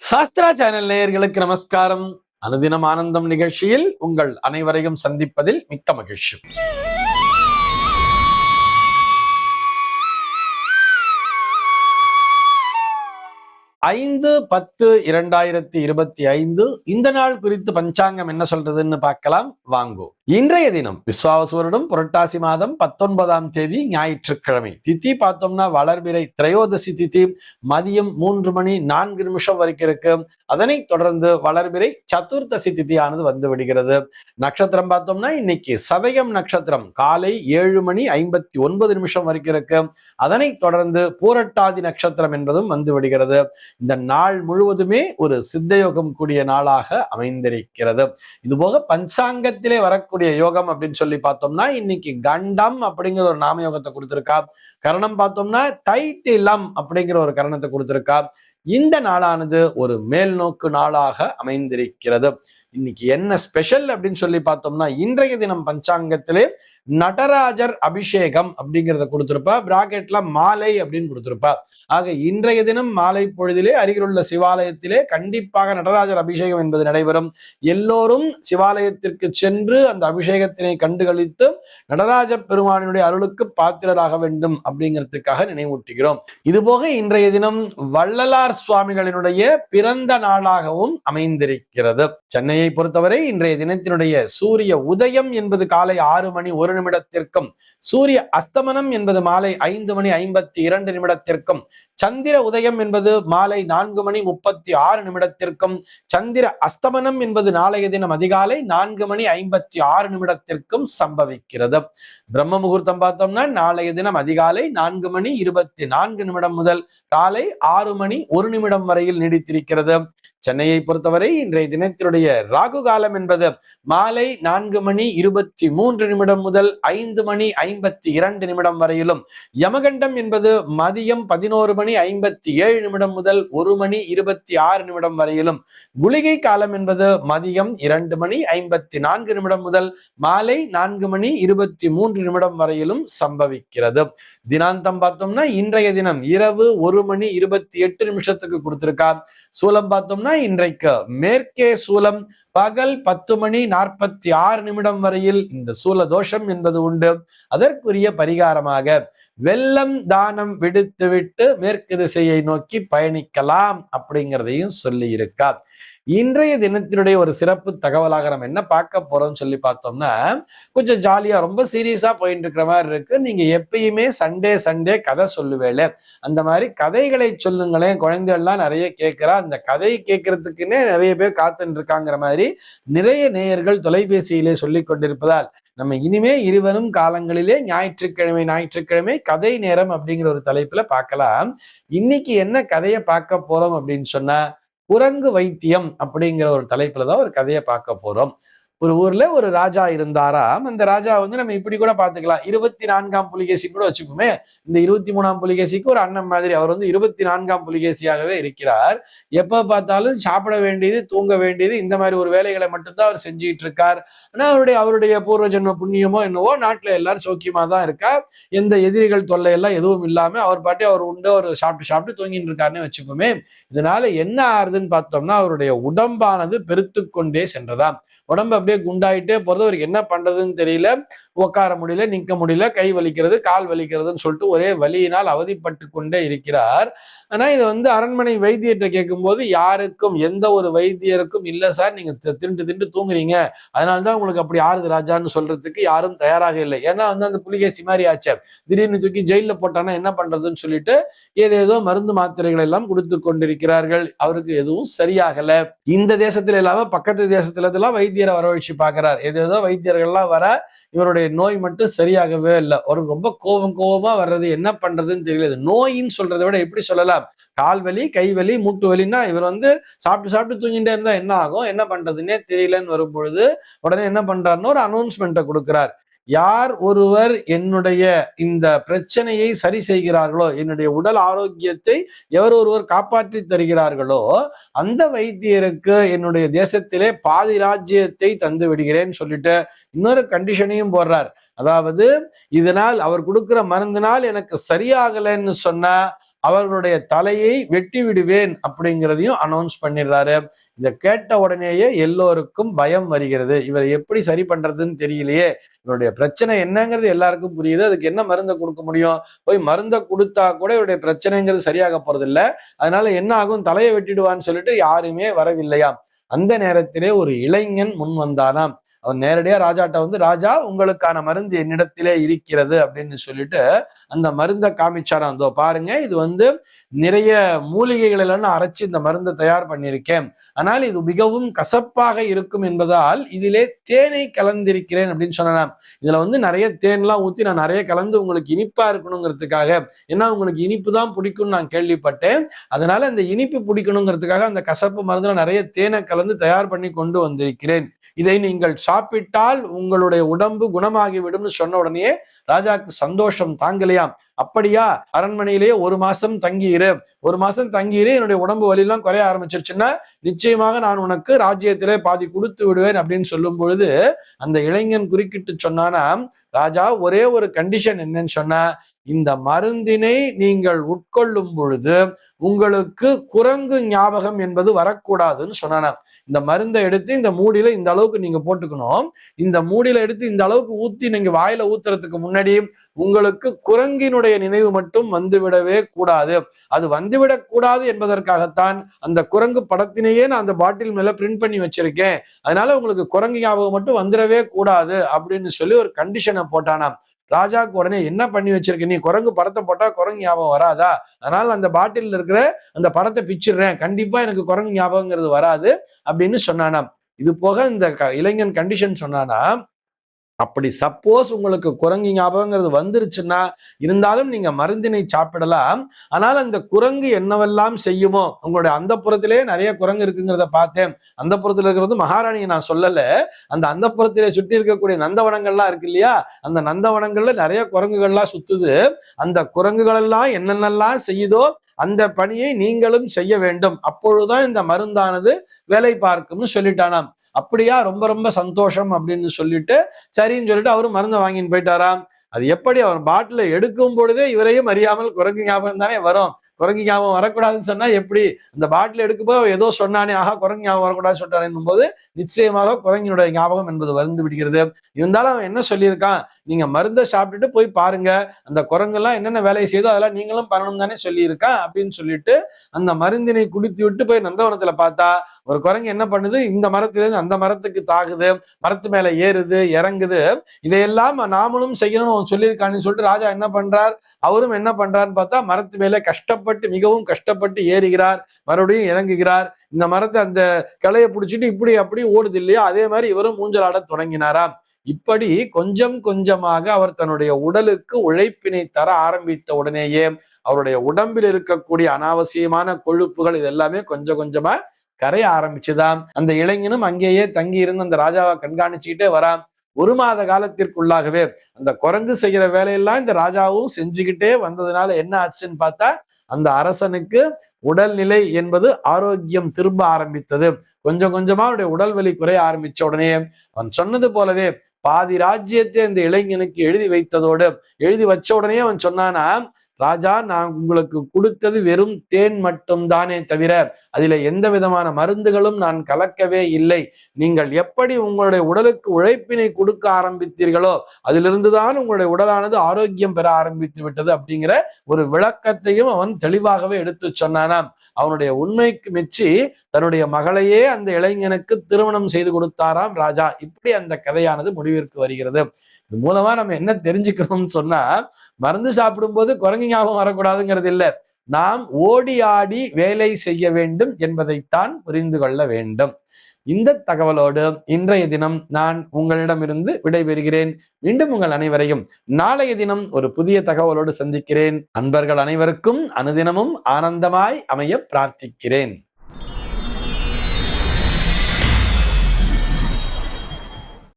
Sastra channel நேயர்களுக்கு நமஸ்காரம். அனுதினம் ஆனந்தம் நிகழ்ச்சியில் உங்கள் அனைவரையும் சந்திப்பதில் மிக்க மகிழ்ச்சி. 5/10/2025 இந்த நாள் குறித்து பஞ்சாங்கம் என்ன சொல்றதுன்னு பார்க்கலாம் வாங்கோ. இன்றைய தினம் விஸ்வாவசுவருடம் புரட்டாசி மாதம் 19ஆம் தேதி ஞாயிற்றுக்கிழமை. திதி பார்த்தோம்னா வளர்பிறை திரையோதசி திதி மதியம் 3:04 வரைக்கும் இருக்கு. அதனைத் தொடர்ந்து வளர்பிறை சதுர்த்தசி திதியானது வந்து விடுகிறது. நட்சத்திரம் பார்த்தோம்னா இன்னைக்கு சதயம் நட்சத்திரம் காலை 7:59 வரைக்கும் இருக்கு. அதனைத் தொடர்ந்து பூரட்டாதி நட்சத்திரம் என்பதும் வந்து விடுகிறது. இந்த நாள் முழுவதுமே ஒரு சித்தயோகம் கூடிய நாளாக அமைந்திருக்கிறது. இது போக பஞ்சாங்கத்திலே வரக்கூடிய யோகம் அப்படின்னு சொல்லி பார்த்தோம்னா இன்னைக்கு கண்டம் அப்படிங்கிற ஒரு நாம யோகத்தை கொடுத்திருக்கா. கரணம் பார்த்தோம்னா தைத்திலம் அப்படிங்கிற ஒரு கரணத்தை கொடுத்திருக்கா. இந்த நாளானது ஒரு மேல் நோக்கு நாளாக அமைந்திருக்கிறது. இன்னைக்கு என்ன ஸ்பெஷல் அப்படின்னு சொல்லி பார்த்தோம்னா இன்றைய தினம் பஞ்சாங்கத்திலே நடராஜர் அபிஷேகம் அப்படிங்கிறத கொடுத்திருப்பா. பிராக்கெட்ல மாலை அப்படின்னு கொடுத்திருப்பா. ஆக இன்றைய தினம் மாலை பொழுதிலே அருகிலுள்ள சிவாலயத்திலே கண்டிப்பாக நடராஜர் அபிஷேகம் என்பது நடைபெறும். எல்லோரும் சிவாலயத்திற்கு சென்று அந்த அபிஷேகத்தினை கண்டுகளித்து நடராஜ பெருமானினுடைய அருளுக்கு பாத்திரராக வேண்டும் அப்படிங்கிறதுக்காக நினைவூட்டுகிறோம். இதுபோக இன்றைய தினம் வள்ளலார் சுவாமிகளினுடைய பிறந்த நாளாகவும் அமைந்திருக்கிறது. சென்னையை பொறுத்தவரை இன்றைய தினத்தினுடைய சூரிய உதயம் என்பது காலை 6:01 சூரிய அஸ்தமனம் என்பது மாலை 5:52 சந்திர உதயம் என்பது மாலை 4:36 சந்திர அஸ்தமனம் என்பது நாளைய தினம் அதிகாலை 4:56 சம்பவிக்கிறது. பிரம்ம முகூர்த்தம் பார்த்தோம்னா நாளைய தினம் அதிகாலை 4:24 முதல் காலை 6:01 வரையில் நீடித்திருக்கிறது. சென்னையை பொறுத்தவரை இன்றைய தினத்தினுடைய ராகு காலம் என்பது மாலை 4:23 முதல் 5:52 வரையிலும், யமகண்டம் என்பது மதியம் 11:57 முதல் 1:26 வரையிலும், குளிகை காலம் என்பது மதியம் 2:54 முதல் மாலை 4:23 வரையிலும் சம்பவிக்கிறது. தினாந்தம் பார்த்தோம்னா இன்றைய தினம் இரவு 1:28 கொடுத்திருக்கா. சூலம் பார்த்தோம்னா இன்றைக்கு மேற்கே சூலம் பகல் 10:46 வரையில் இந்த சூல தோஷம் என்பது உண்டு. அதற்குரிய பரிகாரமாக வெள்ளம் தானம் விடுத்துவிட்டு மேற்கு திசையை நோக்கி பயணிக்கலாம் அப்படிங்கிறதையும் சொல்லி இருக்கா. இன்றைய தினத்தினுடைய ஒரு சிறப்பு தகவலாக நம்ம என்ன பார்க்க போறோம்னு சொல்லி பார்த்தோம்னா கொஞ்சம் ஜாலியா ரொம்ப சீரியஸா போயிட்டு இருக்கிற மாதிரி இருக்கு. நீங்க எப்பயுமே சண்டே கதை சொல்லுவேல, அந்த மாதிரி கதைகளை சொல்லுங்களேன். குழந்தைகள்லாம் நிறைய கேட்கிறா. அந்த கதை கேட்கறதுக்குன்னே நிறைய பேர் காத்துட்டு இருக்காங்கிற மாதிரி நிறைய நேயர்கள் தொலைபேசியிலே சொல்லி கொண்டிருப்பதால் நம்ம இனிமே இருவரும் காலங்களிலே ஞாயிற்றுக்கிழமை கதை நேரம் அப்படிங்கிற ஒரு தலைப்புல பார்க்கலாம். இன்னைக்கு என்ன கதையை பார்க்க போறோம் அப்படின்னு சொன்னா குரங்கு வைத்தியம் அப்படிங்கிற ஒரு தலைப்புலதான் ஒரு கதையை பார்க்க போறோம். ஒரு ஊர்ல ஒரு ராஜா இருந்தாராம். அந்த ராஜா நம்ம இப்படி கூட பாத்துக்கலாம், 24ஆம் புலிகேசி கூட வச்சுக்கோமே. இந்த 23ஆம் புலிகேசிக்கு ஒரு அண்ணன் மாதிரி அவர் 24ஆம் புலிகேசியாகவே இருக்கிறார். எப்ப பார்த்தாலும் சாப்பிட வேண்டியது, தூங்க வேண்டியது, இந்த மாதிரி ஒரு வேலைகளை மட்டும்தான் அவர் செஞ்சுட்டு இருக்கார். ஆனா அவருடைய பூர்வ ஜென்ம புண்ணியமோ என்னவோ நாட்டுல எல்லாரும் சௌக்கியமா தான் இருக்கா. எந்த எதிரிகள் தொல்லை எல்லாம் எதுவும் இல்லாம அவர் பாட்டி அவர் உண்டு ஒரு சாப்பிட்டு தூங்கிட்டு இருக்காருன்னு வச்சுக்கோமே. இதனால என்ன ஆறுதுன்னு பார்த்தோம்னா அவருடைய உடம்பானது பெருத்து கொண்டே சென்றதாம். உடம்பு அப்படியே குண்டாயிட்டே போறது. அவருக்கு என்ன பண்றதுன்னு தெரியல. உட்கார முடியல, நிக்க முடியல, கை வலிக்கிறது, கால் வலிக்கிறதுன்னு சொல்லிட்டு ஒரே வலியினால் அவதிப்பட்டு கொண்டே இருக்கிறார். ஆனா இதை அரண்மனை வைத்தியர்கிட்ட கேட்கும் போது யாருக்கும், எந்த ஒரு வைத்தியருக்கும் இல்ல சார், நீங்க திண்டு தூங்குறீங்க, அதனாலதான் உங்களுக்கு அப்படி ஆறுது ராஜான்னு சொல்றதுக்கு யாரும் தயாராக இல்லை. ஏன்னா அந்த புலிகேசி மாதிரி ஆச்சு, திடீர்னு தூக்கி ஜெயில போட்டானா என்ன பண்றதுன்னு சொல்லிட்டு ஏதேதோ மருந்து மாத்திரைகள் எல்லாம் கொடுத்து கொண்டிருக்கிறார்கள். அவருக்கு எதுவும் சரியாகல. இந்த தேசத்துல இல்லாம பக்கத்து தேசத்துல எல்லாம் வைத்தியரை வரவழைச்சு பாக்குறார். ஏதேதோ வைத்தியர்கள்லாம் வர இவருடைய நோய் மட்டும் சரியாகவே இல்லை. ஒரு ரொம்ப கோபமா வர்றது, என்ன பண்றதுன்னு தெரியல. நோயின்னு சொல்றதை விட எப்படி சொல்லலாம், கால்வலி, கைவலி, மூட்டு வலின்னா இவர் சாப்பிட்டு தூங்கிட்டே இருந்தா என்ன ஆகும், என்ன பண்றதுன்னே தெரியலன்னு வரும்பொழுது உடனே என்ன பண்றாருன்னு ஒரு அனௌன்ஸ்மெண்ட்டை கொடுக்கிறார். யார் ஒருவர் என்னுடைய இந்த பிரச்சனையை சரி செய்கிறார்களோ, என்னுடைய உடல் ஆரோக்கியத்தை எவர் ஒருவர் காப்பாற்றி தருகிறார்களோ அந்த வைத்தியருக்கு என்னுடைய தேசத்திலே பாதி ராஜ்யத்தை தந்து விடுகிறேன்னு சொல்லிட்டு இன்னொரு கண்டிஷனையும் போடுறார். அதாவது இதனால் அவர் கொடுக்கிற மருந்தினால் எனக்கு சரியாகலைன்னு சொன்னா அவர்களுடைய தலையை வெட்டி விடுவேன் அப்படிங்கிறதையும் அனௌன்ஸ் பண்ணிடுறாரு. இதை கேட்ட உடனேயே எல்லோருக்கும் பயம் வருகிறது. இவரை எப்படி சரி பண்றதுன்னு தெரியலையே, இவருடைய பிரச்சனை என்னங்கிறது எல்லாருக்கும் புரியுது. அதுக்கு என்ன மருந்தை கொடுக்க முடியும்? போய் மருந்தை கொடுத்தா கூட இவருடைய பிரச்சனைங்கிறது சரியாக போறது இல்ல. அதனால என்ன ஆகும், தலையை வெட்டிடுவான்னு சொல்லிட்டு யாருமே வரவில்லையாம். அந்த நேரத்திலே ஒரு இளைஞன் முன் வந்தானாம். அவன் நேரடியா ராஜாட்ட வந்து, ராஜா உங்களுக்கான மருந்து என்னிடத்திலே இருக்கிறது அப்படின்னு சொல்லிட்டு அந்த மருந்தை காமிச்சாராம். அதோ பாருங்க, இது வந்து நிறைய மூலிகைகள் எல்லாம் அரைச்சு இந்த மருந்தை தயார் பண்ணியிருக்கேன். ஆனால் இது மிகவும் கசப்பாக இருக்கும் என்பதால் இதிலே தேனை கலந்திருக்கிறேன் அப்படின்னு சொன்னான். இதுல வந்து நிறைய தேன்லாம் ஊத்தி நான் நிறைய கலந்து உங்களுக்கு இனிப்பா இருக்கணுங்கிறதுக்காக, ஏன்னா உங்களுக்கு இனிப்பு தான் பிடிக்கும்னு நான் கேள்விப்பட்டேன். அதனால அந்த இனிப்பு பிடிக்கணுங்கிறதுக்காக அந்த கசப்பு மருந்துல நிறைய தேனை கலந்து தயார் பண்ணி கொண்டு வந்திருக்கிறேன். இதை நீங்கள் சாப்பிட்டால் உங்களுடைய உடம்பு குணமாகிவிடும் சொன்ன உடனே ராஜாக்கு சந்தோஷம் தாங்கலையாம். அப்படியா, அரண்மனையிலேயே 1 மாசம் தங்கியிரு, 1 மாசம் தங்கியிரு, என்னுடைய உடம்பு வலியெல்லாம் குறைய ஆரம்பிச்சிருச்சுன்னா நிச்சயமாக நான் உனக்கு ராஜ்யத்திலே பாதி கொடுத்து விடுவேன் அப்படின்னு சொல்லும் பொழுது அந்த இளைஞன் குறுக்கிட்டு சொன்னானா, ராஜா ஒரே ஒரு கண்டிஷன் என்னன்னு சொன்னா, இந்த மருந்தினை நீங்கள் உட்கொள்ளும் பொழுது உங்களுக்கு குரங்கு ஞாபகம் என்பது வரக்கூடாதுன்னு சொன்னானா. இந்த மருந்தை எடுத்து இந்த மூடியில இந்த அளவுக்கு நீங்க போட்டுக்கணும். இந்த மூடியில எடுத்து இந்த அளவுக்கு ஊத்தி நீங்க வாயில ஊத்துறதுக்கு முன்னாடி உங்களுக்கு குரங்கினுடைய நினைவு மட்டும் வந்துவிடவே கூடாது. அது வந்துவிடக் கூடாது என்பதற்காகத்தான் அந்த குரங்கு படத்தினையே நான் அந்த பாட்டில் மேல பிரிண்ட் பண்ணி வச்சிருக்கேன். அதனால உங்களுக்கு குரங்கு ஞாபகம் மட்டும் வந்துடவே கூடாது அப்படின்னு சொல்லி ஒரு கண்டிஷனை போட்டானாம். ராஜாக்கு உடனே, என்ன பண்ணி வச்சிருக்க நீ, குரங்கு படத்தை போட்டா குரங்கு ஞாபகம் வராதா? அதனால அந்த பாட்டில் இருக்கிற அந்த படத்தை பிச்சிடுறேன், கண்டிப்பா எனக்கு குரங்கு ஞாபகங்கிறது வராது அப்படின்னு சொன்னானாம். இது போக இந்த இளைஞன் கண்டிஷன் சொன்னானா, அப்படி சப்போஸ் உங்களுக்கு குரங்கு ஞாபகங்கிறது வந்துருச்சுன்னா இருந்தாலும் நீங்க மருந்தினை சாப்பிடலாம். ஆனால் அந்த குரங்கு என்னவெல்லாம் செய்யுமோ, உங்களுடைய அந்த புறத்திலே நிறைய குரங்கு இருக்குங்கிறத பார்த்தேன். அந்த புறத்துல இருக்கிறது மகாராணியை நான் சொல்லல, அந்த புறத்திலே சுற்றி இருக்கக்கூடிய நந்தவனங்கள்லாம் இருக்கு இல்லையா, அந்த நந்தவனங்கள்ல நிறைய குரங்குகள்லாம் சுத்துது. அந்த குரங்குகள் எல்லாம் என்னென்னலாம் செய்யுதோ அந்த பணியை நீங்களும் செய்ய வேண்டும், அப்பொழுதுதான் இந்த மருந்தானது வேலை பார்க்கும்னு சொல்லிட்டானாம். அப்படியா, ரொம்ப ரொம்ப சந்தோஷம் அப்படின்னு சொல்லிட்டு சரின்னு சொல்லிட்டு அவரும் மருந்தை வாங்கின்னு போயிட்டாராம். அது எப்படி, அவர் பாட்டில எடுக்கும் பொழுதே இவரையும் அறியாமல் குரங்கு ஞாபகம் தானே வரும். குரங்கு ஞாபகம் வரக்கூடாதுன்னு சொன்னா எப்படி, அந்த பாட்டில் எடுக்கும்போது ஏதோ சொன்னானே, ஆஹா குரங்கு ஞாபகம் வரக்கூடாதுன்னு சொல்லிட்டான் போது நிச்சயமாக குரங்கினுடைய ஞாபகம் என்பது வந்து விடுகிறது. இருந்தாலும் அவன் என்ன சொல்லியிருக்கான், நீங்க மருந்தை சாப்பிட்டுட்டு போய் பாருங்க, அந்த குரங்கெல்லாம் என்னென்ன வேலையை செய்தோ அதெல்லாம் நீங்களும் பண்ணணும் தானே சொல்லியிருக்கான் அப்படின்னு சொல்லிட்டு அந்த மருந்தினை குடித்து விட்டு போய் நந்தவனத்துல பார்த்தா ஒரு குரங்கு என்ன பண்ணுது, இந்த மரத்திலிருந்து அந்த மரத்துக்கு தாக்குது, மரத்து மேல ஏறுது இறங்குது. இதையெல்லாம் நாமளும் செய்யணும்னு சொல்லியிருக்கான்னு சொல்லிட்டு ராஜா என்ன பண்றார், அவரும் என்ன பண்றாருன்னு பார்த்தா மரத்து மேல மிகவும் கஷ்டப்பட்டு ஏறுகிறார், மறுபடியும் இறங்குகிறார். இந்த மரத்தை அந்த கிளையை பிடிச்சிட்டு இப்படி அப்படி ஓடுது இல்லையா, அதே மாதிரி இவரும் மூஞ்சலாட தொடங்கினாராம். இப்படி கொஞ்சம் கொஞ்சமாக அவர் தன்னுடைய உடலுக்கு உழைப்பினை தர ஆரம்பித்த உடனேயே அவருடைய உடம்பில் இருக்கக்கூடிய அனாவசியமான கொழுப்புகள் இதெல்லாமே கொஞ்சம் கொஞ்சமா கரைய ஆரம்பிச்சுதான். அந்த இளைஞனும் அங்கேயே தங்கி இருந்து அந்த ராஜாவை கண்காணிச்சுக்கிட்டே வரான். 1 மாத காலத்திற்குள்ளாகவே அந்த குரங்கு செய்யற வேலையெல்லாம் இந்த ராஜாவும் செஞ்சுக்கிட்டே வந்ததுனால என்ன ஆச்சுன்னு பார்த்தா, அந்த அரசனுக்கு உடல்நிலை என்பது ஆரோக்கியம் திரும்ப ஆரம்பித்தது. கொஞ்சம் கொஞ்சமா அவருடைய உடல் வலி குறைய ஆரம்பிச்ச உடனே அவன் சொன்னது போலவே பாதி ராஜ்யத்தை இந்த இளைஞனுக்கு எழுதி வச்ச உடனே அவன் சொன்னானா, ராஜா நான் உங்களுக்கு கொடுத்தது வெறும் தேன் மட்டும் தானே தவிர அதில எந்த விதமான மருந்துகளும் நான் கலக்கவே இல்லை. நீங்கள் எப்படி உங்களுடைய உடலுக்கு உழைப்பினை கொடுக்க ஆரம்பித்தீர்களோ அதிலிருந்துதான் உங்களுடைய உடலானது ஆரோக்கியம் பெற ஆரம்பித்து விட்டது அப்படிங்கிற ஒரு விளக்கத்தையும் அவன் தெளிவாகவே எடுத்து சொன்னானாம். அவனுடைய உண்மைக்கு மெச்சி தன்னுடைய மகளையே அந்த இளைஞனுக்கு திருமணம் செய்து கொடுத்தாராம் ராஜா. இப்படி அந்த கதையானது முடிவிற்கு வருகிறது. இது மூலமா நம்ம என்ன தெரிஞ்சுக்கணும்னு சொன்னா, மருந்து சாப்பிடும் போது குரங்கு ஞாபகம் வரக்கூடாதுங்கிறது இல்லை, நாம் ஓடி ஆடி வேலை செய்ய வேண்டும் என்பதைத்தான் புரிந்து கொள்ள வேண்டும். இந்த தகவலோடு இன்றைய தினம் நான் உங்களிடமிருந்து விடைபெறுகிறேன். மீண்டும் உங்கள் அனைவரையும் நாளைய தினம் ஒரு புதிய தகவலோடு சந்திக்கிறேன். அன்பர்கள் அனைவருக்கும் அனுதினமும் ஆனந்தமாய் அமைய பிரார்த்திக்கிறேன்.